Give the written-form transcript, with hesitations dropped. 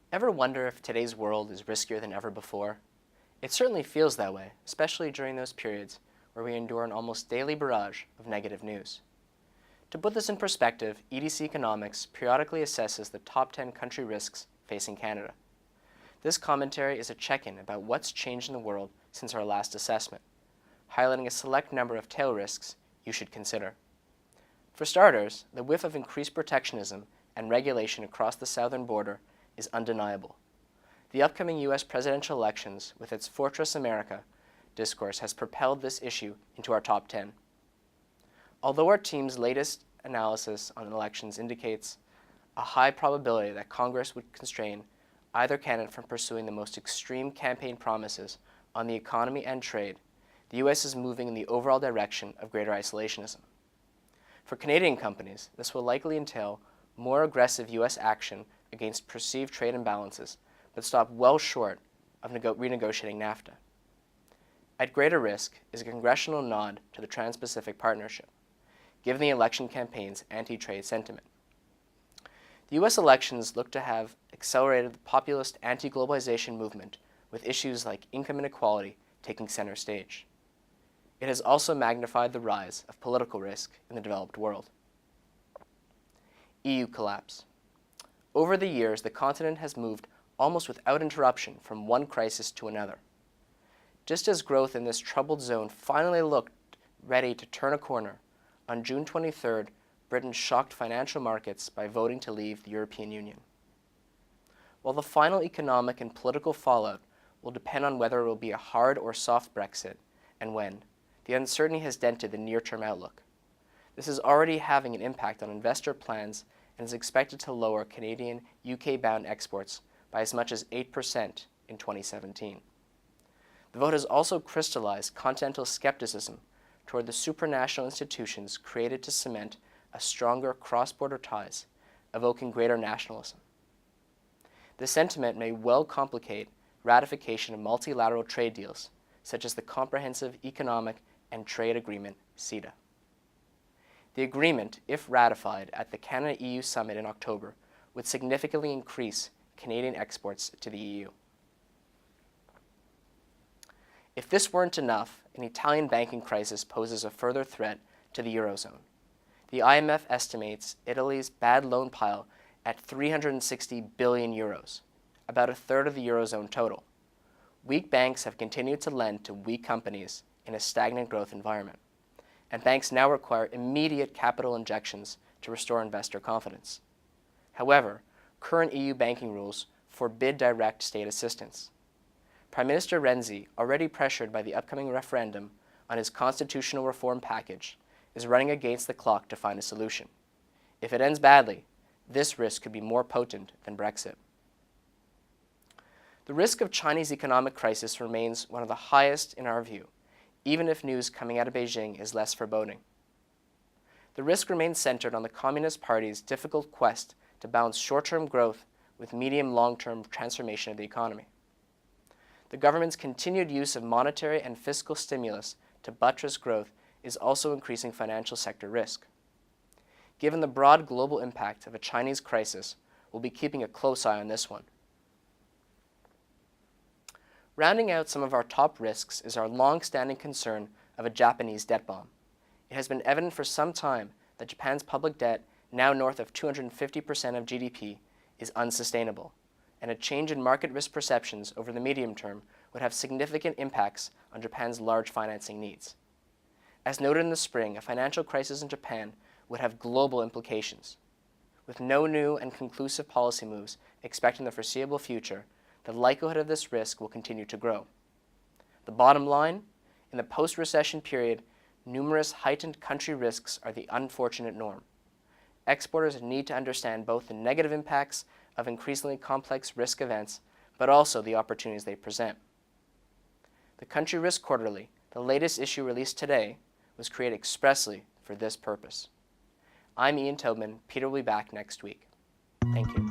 Ever wonder if today's world is riskier than ever before? It certainly feels that way, especially during those periods where we endure an almost daily barrage of negative news. To put this in perspective, EDC Economics periodically assesses the top 10 country risks facing Canada. This commentary is a check-in about what's changed in the world since our last assessment, highlighting a select number of tail risks you should consider. For starters, the whiff of increased protectionism and regulation across the southern border is undeniable. The upcoming U.S. presidential elections, with its Fortress America discourse, has propelled this issue into our top 10. Although our team's latest analysis on elections indicates a high probability that Congress would constrain either candidate from pursuing the most extreme campaign promises on the economy and trade, the U.S. is moving in the overall direction of greater isolationism. For Canadian companies, this will likely entail more aggressive U.S. action against perceived trade imbalances, but stop well short of renegotiating NAFTA. At greater risk is a congressional nod to the Trans-Pacific Partnership, given the election campaign's anti-trade sentiment. The U.S. elections look to have accelerated the populist anti-globalization movement, with issues like income inequality taking center stage. It has also magnified the rise of political risk in the developed world. EU collapse. Over the years, the continent has moved almost without interruption from one crisis to another. Just as growth in this troubled zone finally looked ready to turn a corner, on June 23rd, Britain shocked financial markets by voting to leave the European Union. While the final economic and political fallout will depend on whether it will be a hard or soft Brexit and when, the uncertainty has dented the near-term outlook. This is already having an impact on investor plans and is expected to lower Canadian UK-bound exports by as much as 8% in 2017. The vote has also crystallized continental skepticism toward the supranational institutions created to cement a stronger cross-border ties, evoking greater nationalism. This sentiment may well complicate ratification of multilateral trade deals, such as the Comprehensive Economic and Trade Agreement, CETA. The agreement, if ratified at the Canada-EU summit in October, would significantly increase Canadian exports to the EU. If this weren't enough, an Italian banking crisis poses a further threat to the Eurozone. The IMF estimates Italy's bad loan pile at 360 billion euros, about a third of the Eurozone total. Weak banks have continued to lend to weak companies in a stagnant growth environment, and banks now require immediate capital injections to restore investor confidence. However, current EU banking rules forbid direct state assistance. Prime Minister Renzi, already pressured by the upcoming referendum on his constitutional reform package, is running against the clock to find a solution. If it ends badly, this risk could be more potent than Brexit. The risk of Chinese economic crisis remains one of the highest in our view, even if news coming out of Beijing is less foreboding. The risk remains centered on the Communist Party's difficult quest to balance short-term growth with medium-long-term transformation of the economy. The government's continued use of monetary and fiscal stimulus to buttress growth is also increasing financial sector risk. Given the broad global impact of a Chinese crisis, we'll be keeping a close eye on this one. Rounding out some of our top risks is our long-standing concern of a Japanese debt bomb. It has been evident for some time that Japan's public debt, now north of 250% of GDP, is unsustainable, and a change in market risk perceptions over the medium term would have significant impacts on Japan's large financing needs. As noted in the spring, a financial crisis in Japan would have global implications. With no new and conclusive policy moves expected in the foreseeable future, the likelihood of this risk will continue to grow. The bottom line, in the post-recession period, numerous heightened country risks are the unfortunate norm. Exporters need to understand both the negative impacts of increasingly complex risk events, but also the opportunities they present. The Country Risk Quarterly, the latest issue released today, was created expressly for this purpose. I'm Ian Tobin. Peter will be back next week. Thank you.